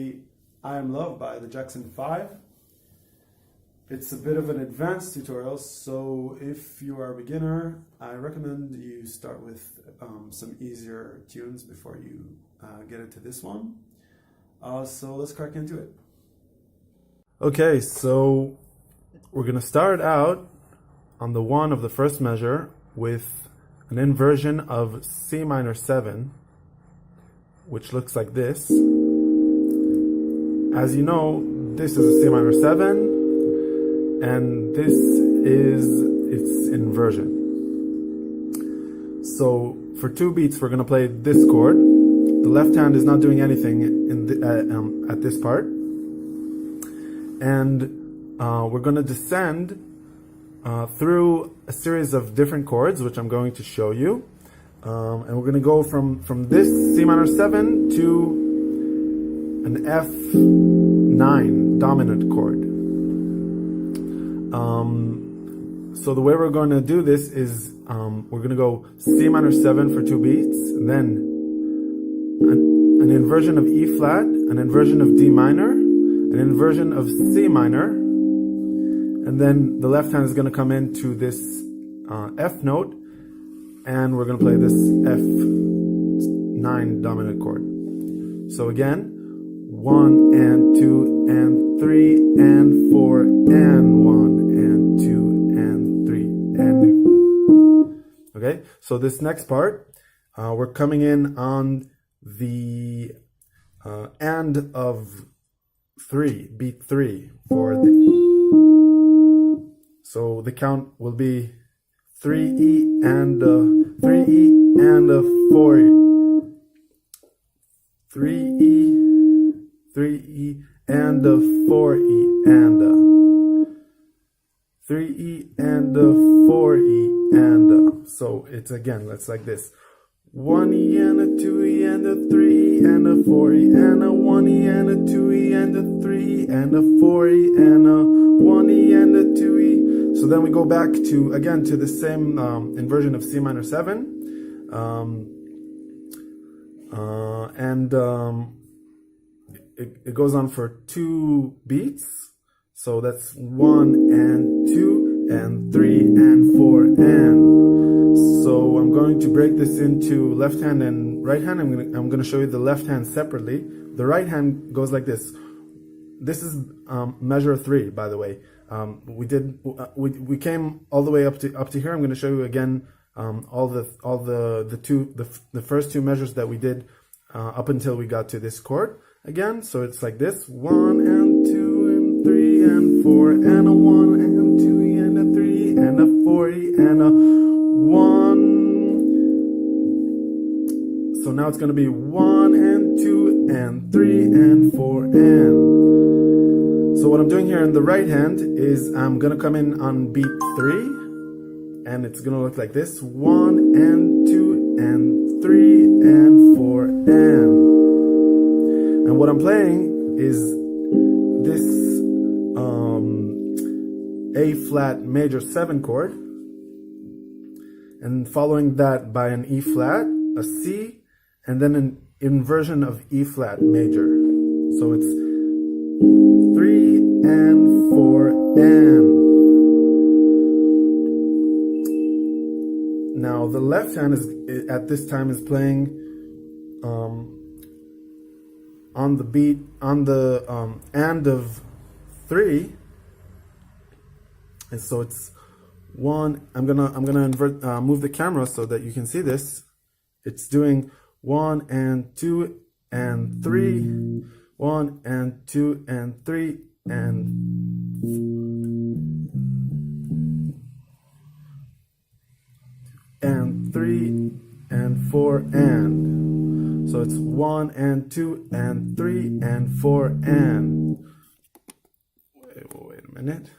the I Am Love by the Jackson5. It's a bit of an advanced tutorial, so if you are a beginner, I recommend you start with some easier tunes before you get into this one. So let's crack into it. Okay, so we're going to start out on the 1 of the first measure with an inversion of C minor 7, which looks like this. As you know, this is a C minor 7, and this is its inversion. So for 2 beats, we're going to play this chord. The left hand is not doing anything at this part. And we're going to descend through a series of different chords, which I'm going to show you. And we're going to go from this C minor 7 to an F9 dominant chord. So the way we're going to do this is we're going to go C minor 7 for 2 beats, then an inversion of E flat, an inversion of D minor, an inversion of C minor, and then the left hand is going to come into this F note, and we're going to play this F9 dominant chord. So again, 1 and 2 and 3 and 4 and 1 and 2 and 3 and... Okay, so this next part, we're coming in on the and of 3, beat 3 for the... So the count will be 3E and 3E and 4E. 3E, 3E and 4E and 3E and 4E and so it's again, it's like this: 1E and a 2E and a 3E and a 4E and a 1E and a 2E and a 3E and a 4E and a 1E and a 2E. So then we go back to again to the same inversion of C minor 7, it goes on for 2 beats. So that's 1 and 2 and 3 and 4 and. So I'm going to break this into left hand and right hand. I'm going to show you the left hand separately. The right hand goes like this. This is measure 3, by the way. We came all the way up to here. I'm going to show you again the first 2 measures that we did up until we got to this chord again. So it's like this: 1 and 2 and 3 and 4 and a 1 and 2 and a 3 and a 4 and a 1. So now it's going to be 1 and 2 and 3 and 4 and. So what I'm doing here in the right hand is I'm going to come in on beat 3, and it's going to look like this: 1 and 2 and 3 and 4 and. And what I'm playing is this A flat major 7 chord, and following that by an E flat, a C, and then an inversion of E flat major. So it's 3 and 4 and. Now the left hand is at this time is playing on the beat on the and of 3, and so it's 1. I'm gonna invert move the camera so that you can see this. It's doing 1 and 2 and 3, 1 and 2 and 3 and 3 and 4 and. So it's 1 and 2 and 3 and 4 and. Wait a minute.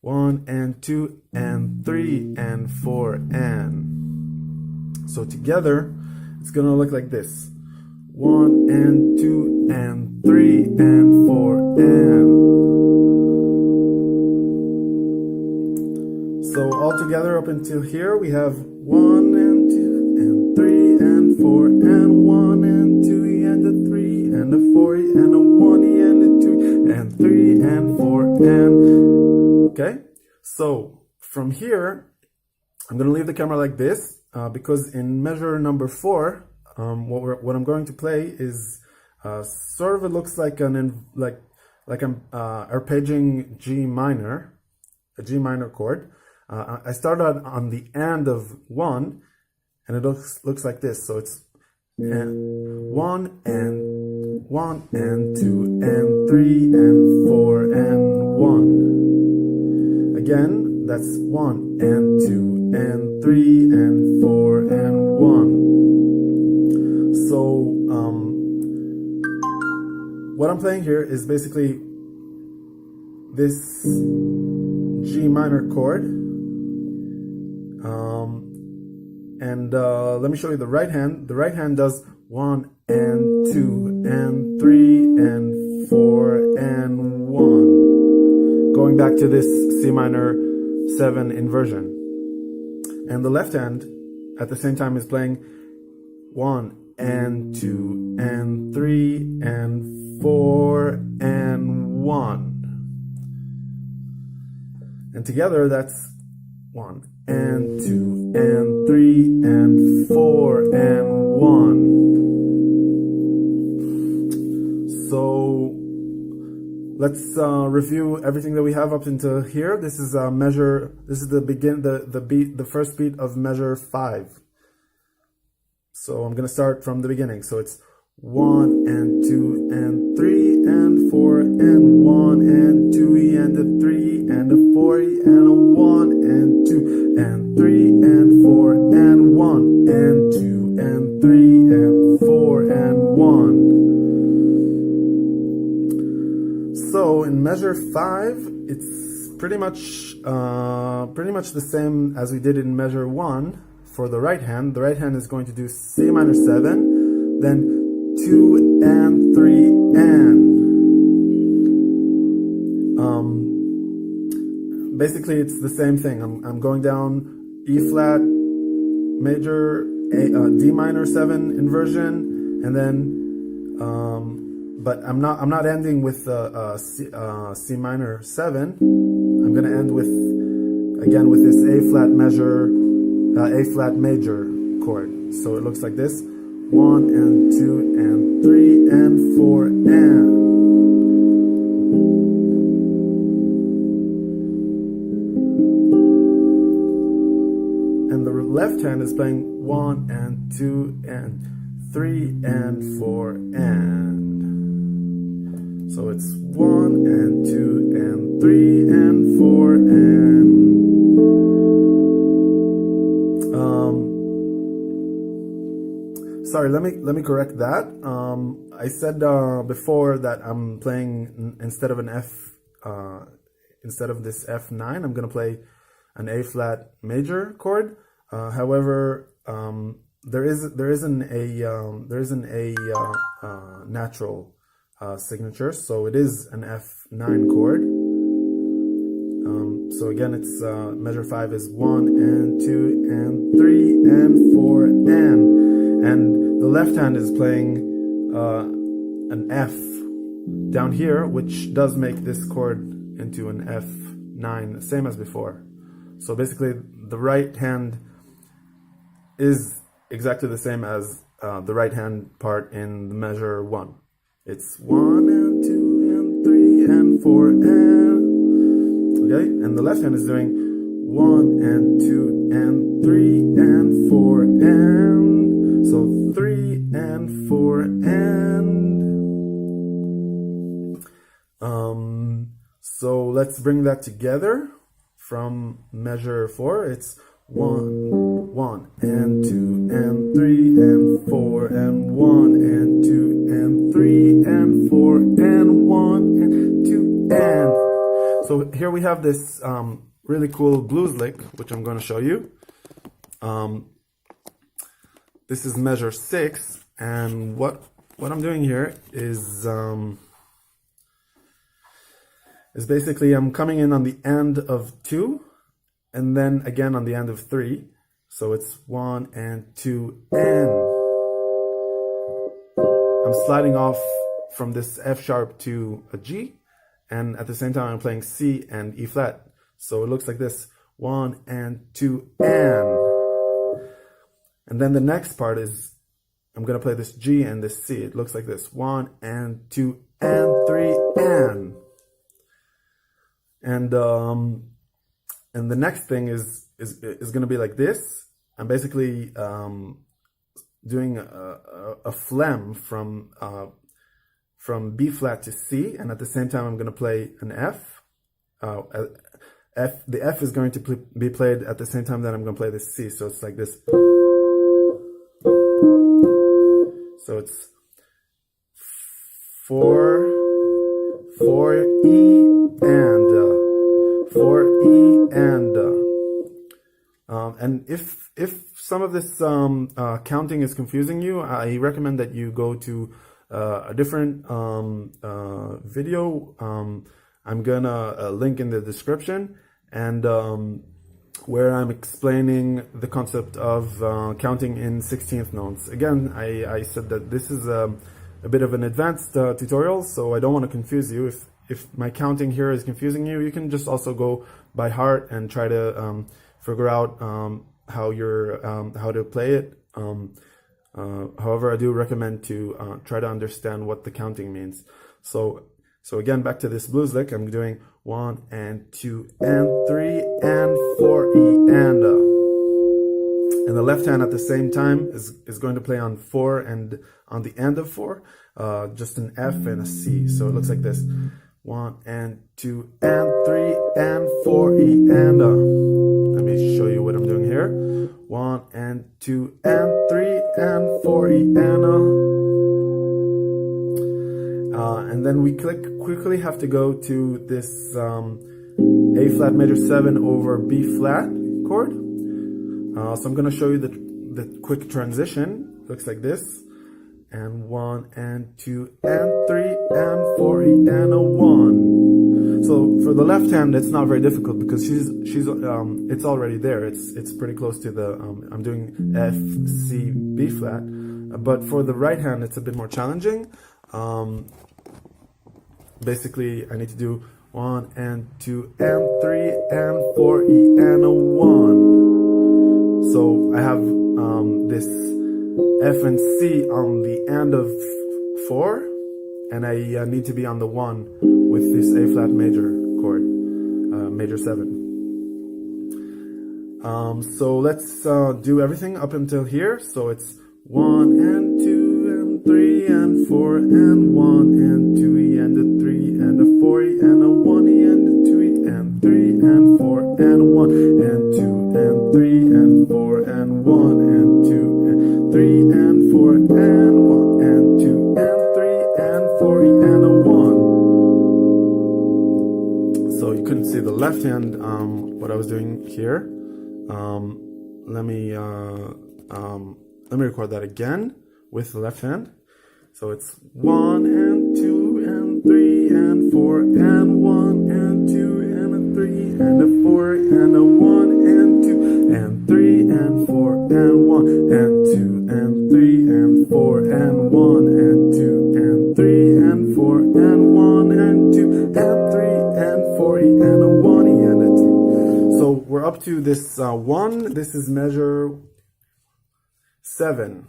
1 and 2 and 3 and 4 and. So together, it's gonna look like this: 1 and 2 and 3 and 4 and. So all together up until here, we have 1 and 2 and 3 and 4 and 1 and 2 and a 3 and a 4 4 and a 1 E and a 2 and 3 and 4 and, okay? So from here, I'm going to leave the camera like this because in measure number 4, what I'm going to play is sort of, it looks like I'm arpeggiating G minor, a G minor chord. I started on the end of 1, and it looks like this. So it's 1 and 1 and 2 and 3 and 4 and 1. Again, that's 1 and 2 and 3 and 4 and 1. So what I'm playing here is basically this G minor chord. And let me show you the right hand. The right hand does 1 and 2 and 3 and 4 and 1, going back to this C minor 7 inversion. And the left hand at the same time is playing 1 and 2 and 3 and 4 and 1. And together that's 1 and 2 and 3 and 4 and 1. So let's review everything that we have up until here. This is the first beat of measure 5. So I'm gonna start from the beginning. So it's 1 and 2 and 3 and 4 and 1 and 2 E and a 3 and a 4 E and a 1 and 2 and 3 and 4 and 1 and 2 and 3 and 4 and 1. So in measure 5, it's pretty much the same as we did in measure 1 for the right hand. The right hand is going to do C minor 7, then 2 and 3 and. Basically it's the same thing. I'm going down E flat major, D minor 7 inversion, and then but I'm not ending with C minor 7. I'm gonna end with again with this A flat major chord. So it looks like this: 1 and 2 and 3 and 4 and. And the left hand is playing 1 and 2 and 3 and 4 and. So it's 1 and 2 and 3 and 4 and. Sorry, let me correct that. I said before that I'm playing instead of this F9, I'm gonna play an A flat major chord. However, there isn't a natural signature, so it is an F9 chord. So again, it's measure 5 is 1 and 2 and 3 and 4 and the left hand is playing an F down here, which does make this chord into an F9, same as before. So basically, the right hand is exactly the same as the right hand part in the measure 1. It's 1 and 2 and 3 and 4 and. Okay, and the left hand is doing 1 and 2 and 3 and 4 and. So 3 and 4 and. So let's bring that together from measure 4. It's 1, 1 and 2 and 3 and 4 and 1 and 2 and 3 and 4 and 1 and 2 and. So here we have this really cool blues lick, which I'm going to show you. This is measure 6, and what I'm doing here is basically I'm coming in on the end of 2, and then again on the end of 3. So it's 1 and 2 and. I'm sliding off from this F sharp to a G, and at the same time I'm playing C and E flat. So it looks like this: 1 and 2 and then the next part is I'm gonna play this G and this C. It looks like this: 1 and 2 and 3 and the next thing is gonna be like this. I'm basically doing a phlegm from B flat to C, and at the same time I'm going to play an F. The F is going to be played at the same time that I'm going to play this C, so it's like this. So it's 4 E and 4 E and if some of this counting is confusing you, I recommend that you go to a different video. I'm gonna link in the description, and where I'm explaining the concept of counting in 16th notes. Again, I said that this is a bit of an advanced tutorial, so I don't want to confuse you. If my counting here is confusing you, you can just also go by heart and try to figure out how to play it. However, I do recommend to try to understand what the counting means. So again, back to this blues lick, I'm doing 1 and 2 and 3 and 4 E and the left hand at the same time is going to play on 4 and on the end of 4, just an F and a C. So it looks like this: 1 and 2 and 3 and 4 E and let me show you what I'm doing here: 1 and 2 and 3 and 4 E and then we quickly have to go to this A flat major 7 over B flat chord. So I'm going to show you the quick transition. Looks like this: and 1 and 2 and 3 and 4 E and a 1. So for the left hand, it's not very difficult because it's already there. It's pretty close to the I'm doing F, C, B flat. But for the right hand, it's a bit more challenging. Basically, I need to do 1 and 2 and 3 and 4 E and a 1. So I have this F and C on the end of 4, and I need to be on the 1 with this A flat major chord, major 7. So let's do everything up until here. So it's 1 and 2 and 3 and 4 and 1 and 2 E and a 3 and a 4 E and a 1 E and a 2 E and 3 and 4 and 1 and 2 and 3 and 4 and 1 and 2 and 3 and 4 and 1 and 2 and 3 and 4 E and a 1. So you couldn't see the left hand what I was doing here. Let me record that again with the left hand. So it's 1 and 2 and 3 and 4 and 1 and 2 and a 3 and a 4 and a 1 and 2 and 3 and 4 and 1 and 2 and 3 and 4 and 1 and 2 and 3 and 4 and 1 and 2 and 3 and 4 and a 1 and a 2. So we're up to this 1. This is measure 7.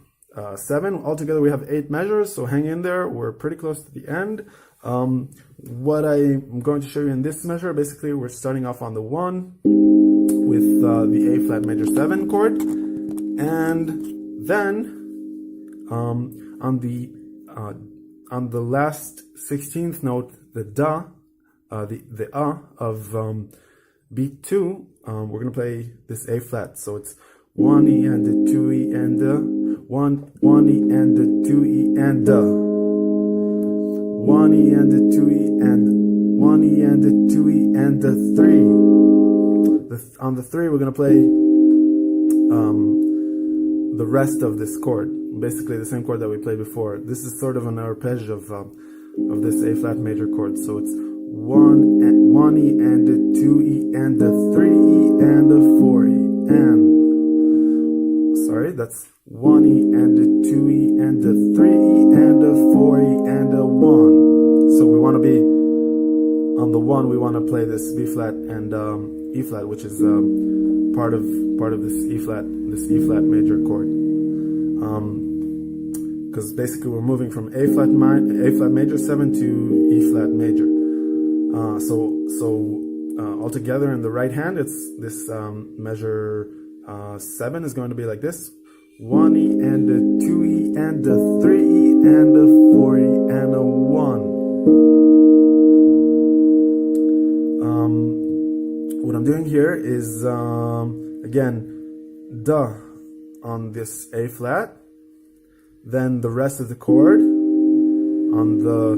7. Altogether we have 8 measures, so hang in there. We're pretty close to the end. What I'm going to show you in this measure, basically we're starting off on the 1 with the A flat major 7 chord, and then on the last 16th note, the da, the of beat 2, we're gonna play this A flat. So it's 1 E and a 2 E and a 1 E and a 2 E and a 1 E and a 2 E and 1 E and a 2 E and a 3. On the 3 we're gonna play the rest of this chord, basically the same chord that we played before. This is sort of an arpeggio of this A flat major chord. So it's 1 E and a 2 E and a 3 E and a 4 E and, sorry, that's 1 E and a 2 E and a 3 E and a 4 E and a 1. want to be on the 1, we want to play this B flat and E flat, which is part of this E flat major chord. Because basically we're moving from A flat major 7 to E flat major. So altogether in the right hand, it's this measure 7 is going to be like this: 1E and a 2E and a 3E and a 4E and a 1. What I'm doing here is again duh on this A flat, then the rest of the chord on the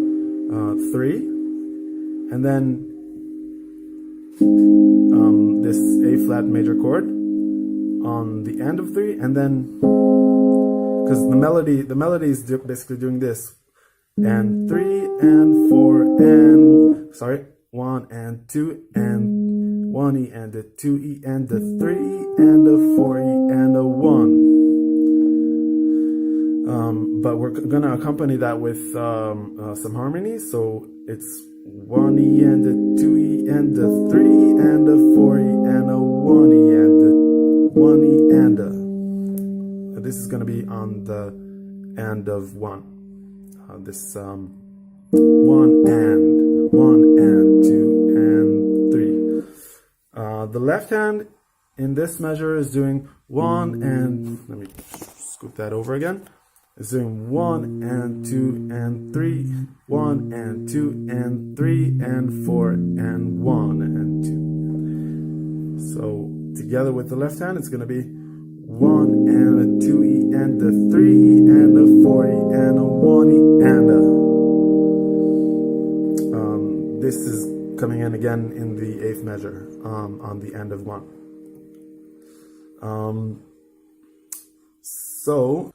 3, and then this A flat major chord on the end of 3, and then because the melody is basically doing this, and 3 and 4 and 1 and 2 and 1E and a 2E and a 3E and a 4E and a 1. But we're gonna accompany that with some harmonies, so it's 1E and a 2E and a 3E and a 4E and a 1E and a 1E and a. This is gonna be on the end of 1. This 1 and 2 and 3. The left hand in this measure is doing 1 and, let me scoot that over again. It's doing 1 and 2 and 3, 1 and 2 and 3 and 4 and 1 and 2. So together with the left hand, it's going to be 1 and a 2E and a 3E and a 4E and a 1E and a. This is coming in again in the 8th measure on the end of 1. So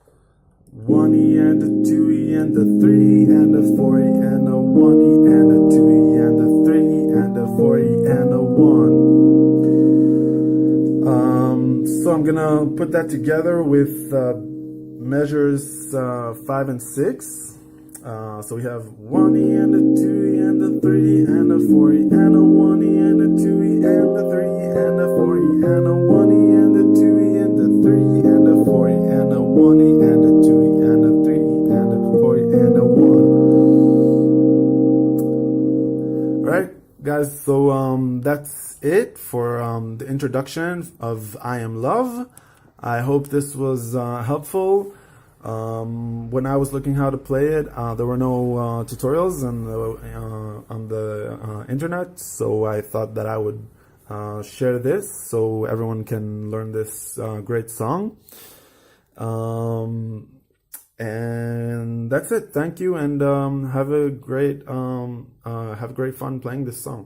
1E and a 2E and a 3E and a 4E and a 1E and a 2E and a 3E and a 4E and a 1. So I'm gonna put that together with measures 5 and 6. So we have 1E and a 2E and a 3E and a 4E and a 1E and a 2E and a 3E and a 4E and a 1E and a 2E and a 3E and a 4E and a 1E and a 2E and a 3E and a 4E and a 1. Alright guys, so that's it for the introduction of I Am Love. I hope this was helpful. When I was looking how to play it, there were no tutorials on the internet, so I thought that I would share this so everyone can learn this great song. And that's it. Thank you, and have a great fun playing this song.